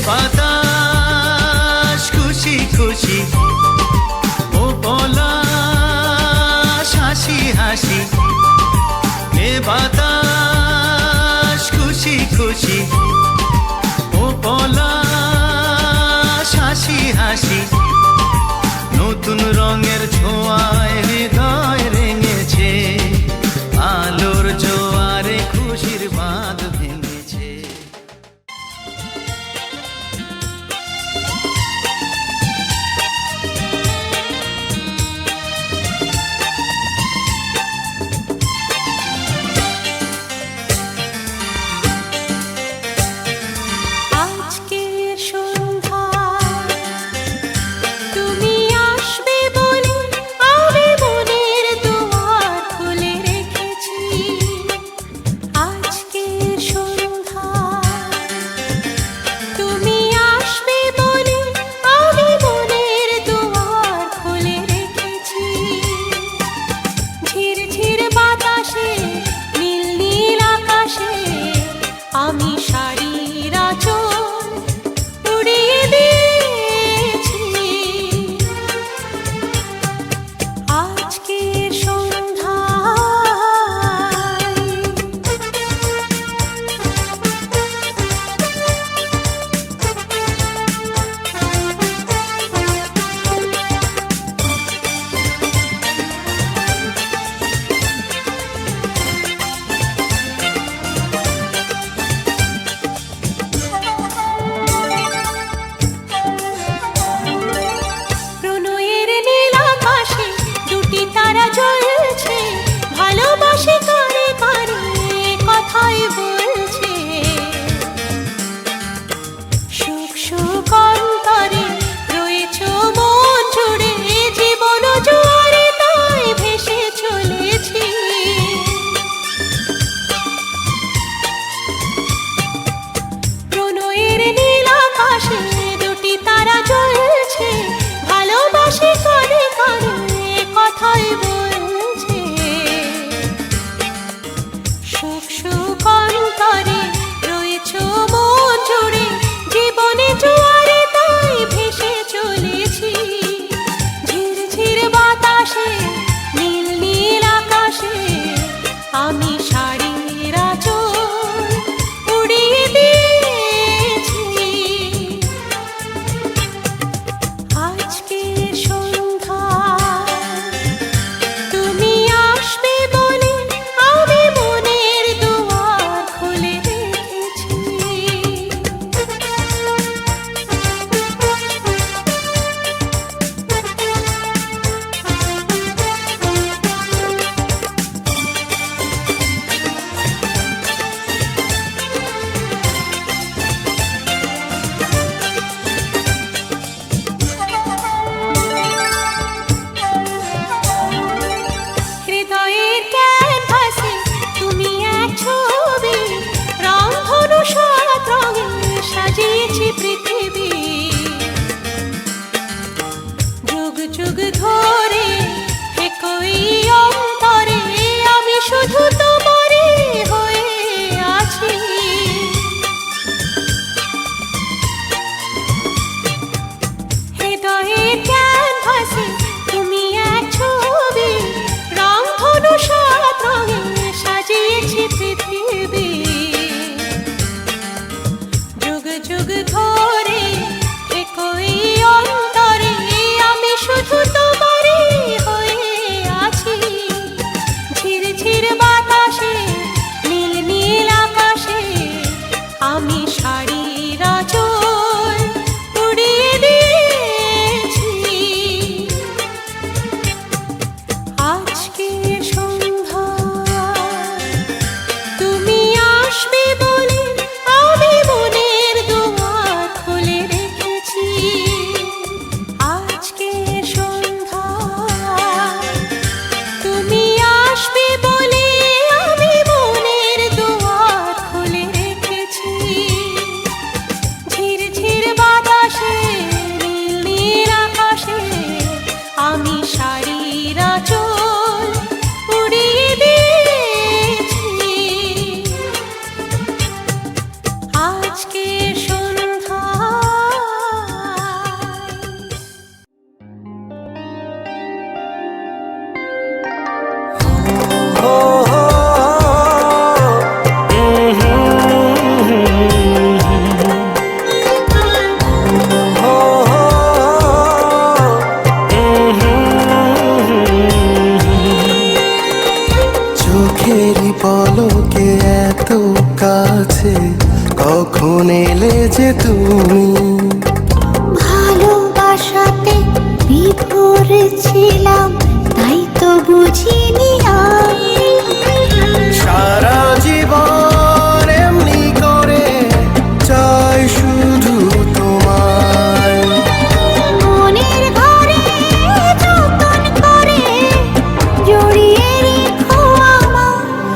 বাতাস খুশি খুশি, ও পলাশ হাসি হাসি। এ বাতাস খুশি খুশি, ও পলাশ হাসি হাসি। নতুন রঙের ছোঁয়ায় হৃদয় রেঙেছে, আলোর জোয়ারে খুশির বাঁধ ভেঙেছে। যে তুমি। ভালোবাসাতে বিভোর ছিলাম, তাই তো বুঝিনি আমি। সারা জীবন এমনি করে চাই শুধু তোমায়। মনের ঘরে যতন করে জড়িয়ে রেখো আমায়।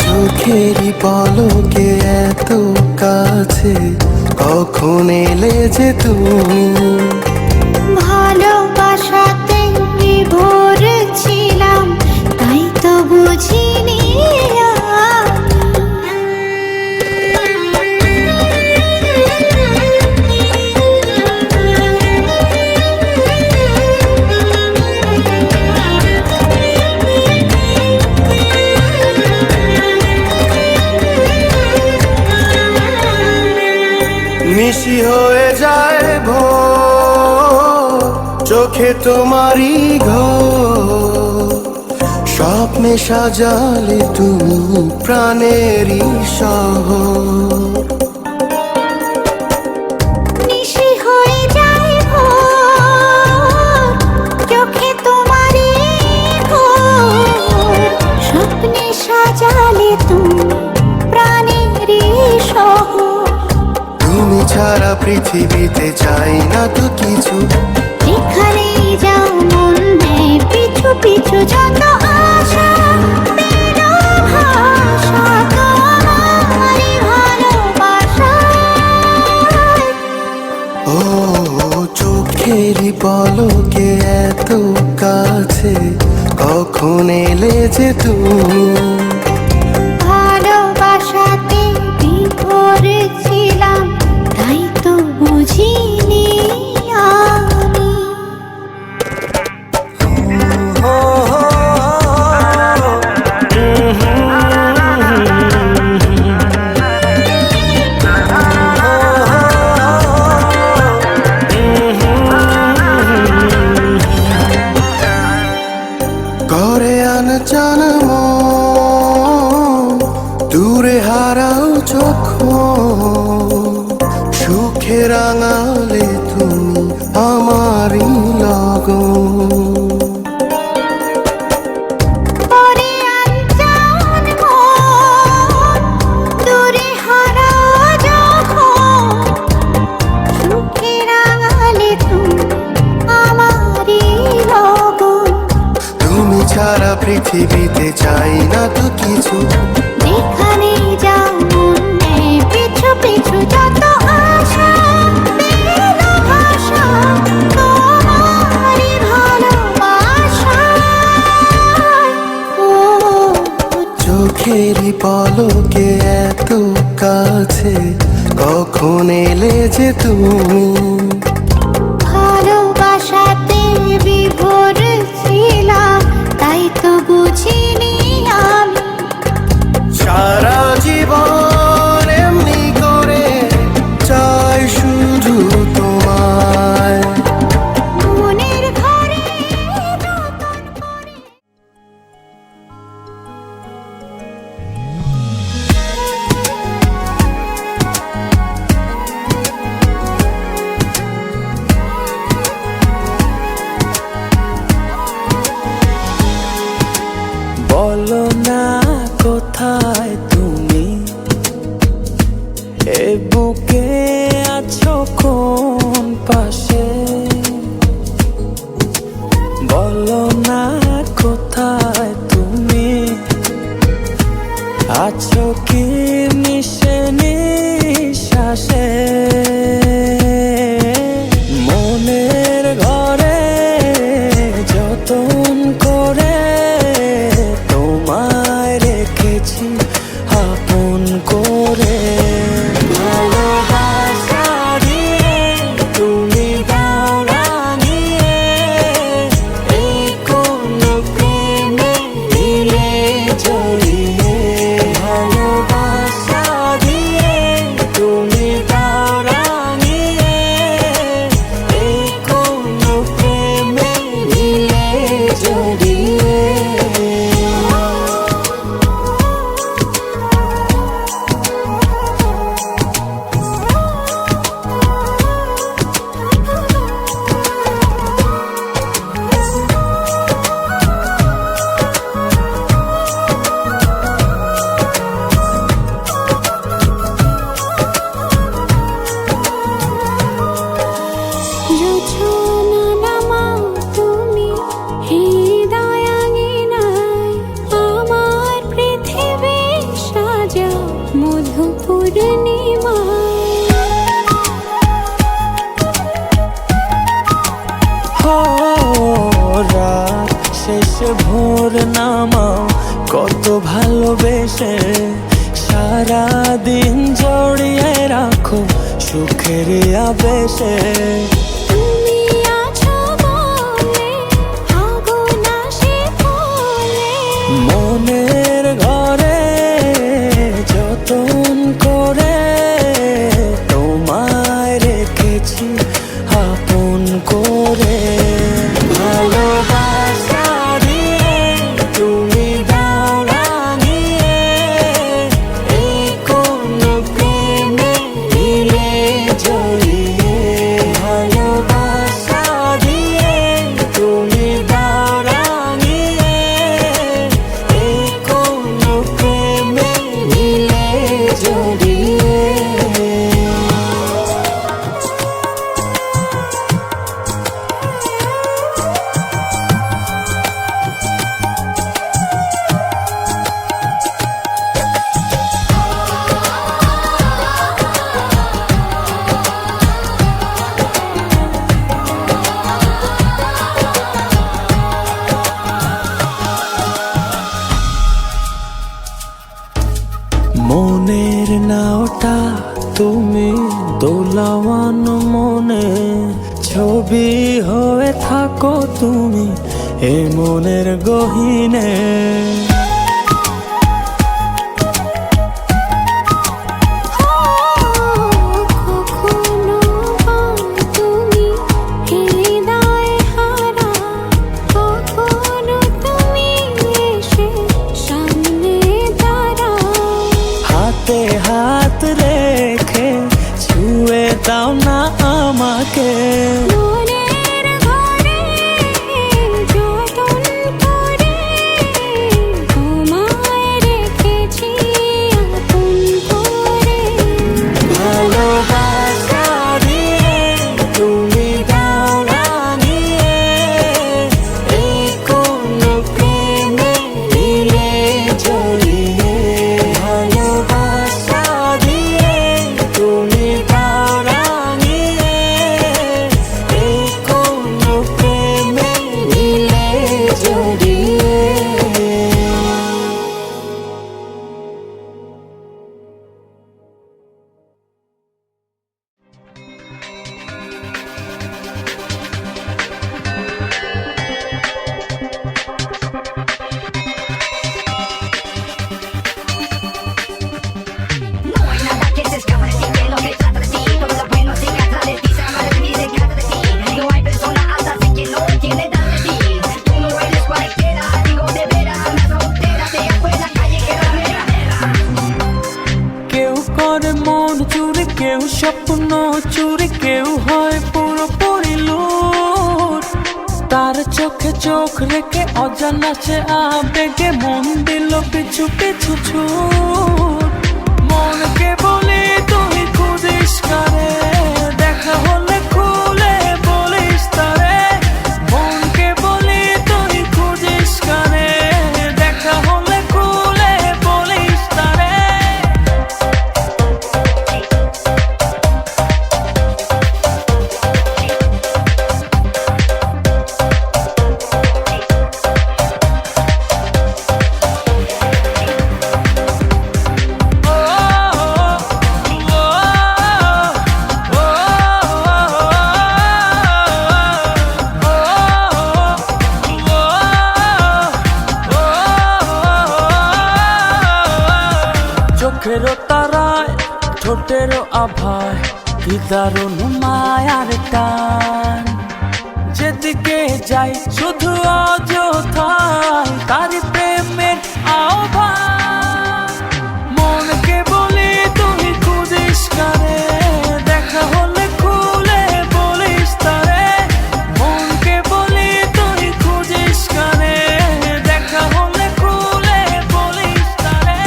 চোখেরই পলকে এত কাছে কখন এলে যে তুমি। ভালোবাসাতে বিভোর ছিলাম, তাই তো বুঝিনি নিশি হয়ে যায় ভোর, চোখে তোমারই ঘোর। স্বপ্নে সাজালে তুমি প্রাণেরই শহর। নিশি হয়ে যায় ভোর, চোখে তোমারই ঘোর। স্বপ্নে সাজালে তুমি প্রাণেরই শহর। তুমি ছাড়া পৃথিবীতে চাই না তো কিছু। এখানেই যাও মন নেই পিছু পিছু, যত আশা বেরো ভাষা তোমারই ভালোবাসায়। ও চোখেরই পলকে এত কাছে কখন এলে যে তুমি। ভালোবাসাতে বিভোর ছিলাম, তাই তো বুঝিনি আমি। করে আনচান মন, দূরে হারাও যখন। সুখে রাঙালে তুমি আমারই লগন। পরে আনজান মন, দূরে হারাও যখন। সুখে রাঙালে তুমি আমারই লগন। তুমি ছাড়া পৃথিবীতে চাই না তো কিছু। যেখানেই যাও মন নেই পিছু পিছু, যত আশা বেরো ভাষা তোমারই ভালোবাসায়। ও চোখেরই পলকে এত কাছে কখন এলে যে তুমি। ভালোবাসাতে বিভোর ছিলাম, তাই তো বুঝিনি আমি। সারা জীবন এমনি করে চাই শুধু তোমায়। মনের ঘরে যতন করে। বলো না কোথায় তুমি, এ বুকে আছো কোন পাশে। বলো না কোথায় তুমি, আছো কি মিশে নিঃশ্বাসে। মনের ঘরে যতন করে তোমায় রেখেছি আপন করে। ভালোবাসা দিয়ে তুমি জোছনা নামাও তুমি হৃদয় আঙিনায়, আমার পৃথিবী সাজাও মধু পূর্ণিমায়। ও রাত শেষে ভোর নামাও কত ভালোবেসে, সারাদিন জড়িয়ে রাখো সুখের আবেশে। তুমি আছো বলে আগুন আসে বলে, মনের ঘরে যতন করে তোমায় রেখেছি আপন করে। ভালোবাসা দিয়ে তুমি দাও রাঙিয়ে, এই কোন প্রেমে দিলে জড়িয়ে। ভালোবাসা দিয়ে তুমি দাও রাঙিয়ে, এই কোন প্রেমে দিলে জড়িয়ে। মনের নাওটা তুমি দোলাওয়ান মনে, ছবি হয়ে থাকো তুমি এ মনের গহীনে। কখনো বা তুমি হৃদয় হারা, কখনো তুমি এসে সামনে দাঁড়াও। হাতে হাত রেখে ছুঁয়ে দাও না আমাকে, মনের ঘরে যতন করে তোমায় রেখেছি আপন করে। ভালোবাসা দিয়ে তুমি দাও রাঙিয়ে, এই কোন প্রেমে দিলে জড়িয়ে। ভালোবাসা দিয়ে তুমি দাও রাঙিয়ে, এই কোন প্রেমে দিলে জড়িয়ে। No hay nada que se escape de ti, que lo que trata de ti, todo lo bueno se trata de ti, se ama de ti, se trata de ti. No hay persona alta así que no quiere dar de ti. Tú no eres cualquiera, digo de veras, una soltera, te fue la calle que no me la. কেউ করে মন চুরি, কেউ স্বপ্ন চুরি, কেউ হয় পুরোপুরি লুট। তার চোখে চোখ রেখে অজানা সে আবেগে মন দিল পিছু পিছু ছুট। মনকে বলি তুই খুঁজিস কারে, দেখা হলে খুলে বলিস তারে। মনকে বলি তুই খুঁজিস কারে, দেখা হলে খুলে বলিস তারে। চোখেরও তারায় ঠোঁটেরও আভায় কি দারুণ মায়ার টান। যেদিকে যাই শুধু অযথায় তারি প্রেমের আহ্বান। মনকে বলি তুই খুঁজিস কারে, দেখা হলে খুলে বলিস তারে। মনকে বলি তুই খুঁজিস কারে, দেখা হলে খুলে বলিস তারে।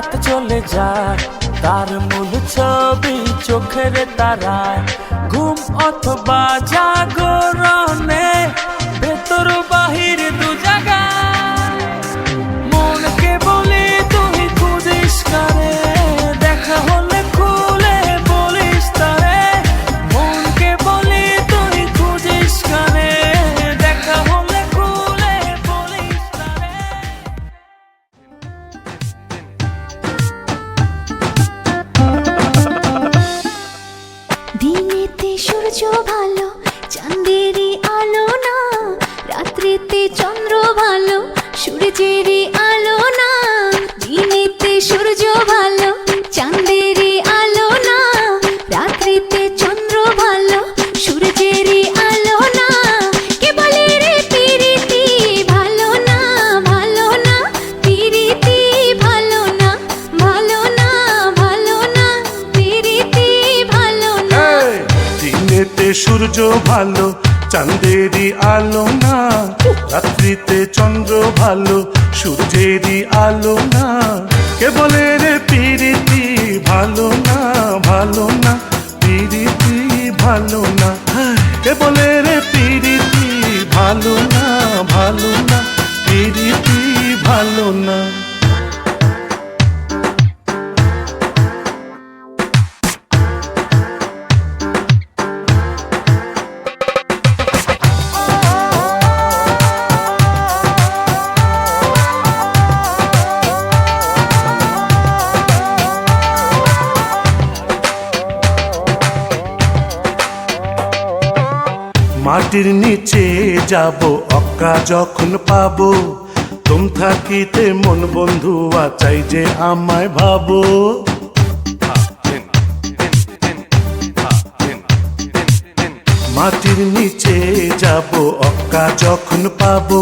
রাত চলে যায়, তার মূল ছবি চোখের তারায়। ঘুম অথবা জাগরণে, ভেতর বাহির দু জায়গায়। মনকে বলি তুই খুঁজিস কারে, দেখা হলে খুলে বলিস তারে। মনকে বলি তুই খুঁজিস কারে, দেখা হলে খুলে বলিস তারে। দিনেতে সূর্য ভালো, চাঁদেরই আলো না। রাত্রিতে চন্দ্র ভালো, সূর্যেরই আলো না। দিনেতে সূর্য ভালো, চাঁদেরই আলো না। রাত্রিতে চন্দ্র ভালো, সূর্যেরই আলো না। কে বলে রে পিরিতি ভালো না, ভালো না। পিরিতি ভালো না, ভালো না, ভালো না। পিরিতি ভালো না। দিনেতে সূর্য ভালো, চাঁদেরই আলো না। রাত্রিতে চন্দ্র ভালো, সূর্যেরই আলো না। কে বলে রে পিরিতি ভালো না, ভালো না। পিরিতি ভালো না। কে বলে রে পিরিতি ভালো না, ভালো না। পিরিতি ভালো না। মাটির নিচে যাব অক্কা যখন পাবো, তুম থাকিতে মন বন্ধু চাই যে আমায় ভাবো। মাটির নিচে যাব অক্কা যখন পাবো,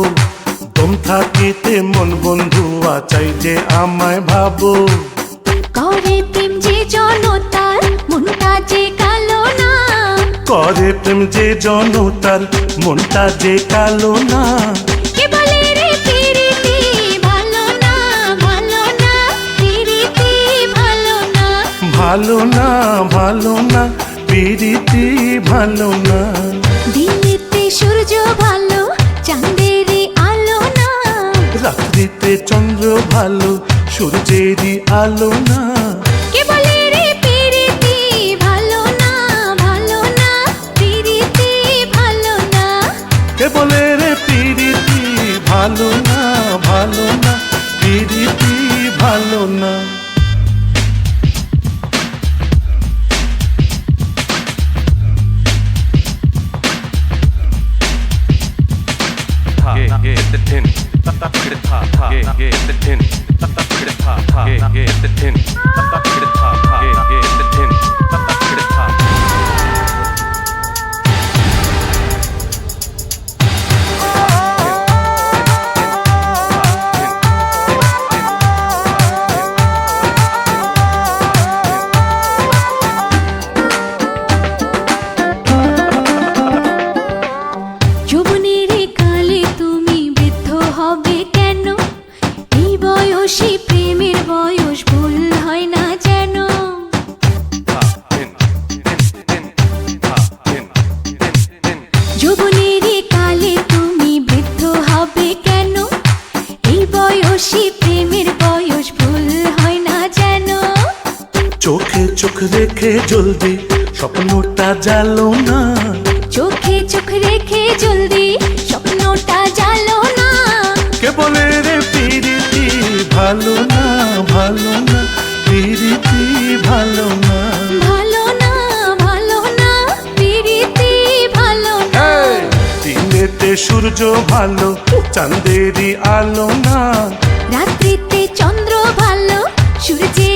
তুম থাকিতে মন বন্ধু চাই যে আমায় ভাবো। করে প্রেম যে জনতার, মনটা যে কালো না। করে প্রেম যে জনতার, মনটা যে কালো না। কে বলে রে পিরিতি ভালো না, ভালো না। পিরিতি ভালো না। ভালো না, ভালো না। পিরিতি ভালো না। দিনেতে সূর্য ভালো, চাঁদেরই আলো না। রাত্রিতে চন্দ্র ভালো, সূর্যেরই আলো না। কে বলে রে পিরিতি ভালো না, ভালো না। পিরিতি ভালো না। কে বলে রে পিরিতি ভালো না, ভালো না। পিরিতি ভালো না। Get the tin, get it top, get the tin, get it top, get the tin, get it top, get the tin, get it top. যৌবনের কালে তুমি বৃদ্ধ হবে কেন? এই বয়সী প্রেমের বয়স ভুল হয় না যেন। যৌবনের কালে তুমি বৃদ্ধ হবে কেন? এই বয়সী প্রেমের বয়স ভুল হয় না যেন। চোখে চোখ রেখে জলদি স্বপ্নটা জ্বালো না। চোখে চোখ রেখে জলদি স্বপ্নটা জ্বালো না। কে বলে রে পিরিতি ভালো না, ভালো না। পিরিতি ভালো না। ভালো না, ভালো না। পিরিতি ভালো না। দিনেতে সূর্য ভালো, চাঁদেরই আলো না। রাত্রিতে চন্দ্র ভালো, সূর্যের